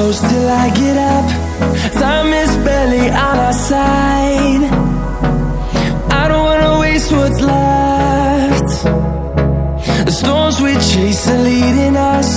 close till I get up. Time is barely on our side. I don't wanna waste what's left. The storms we chase are leading us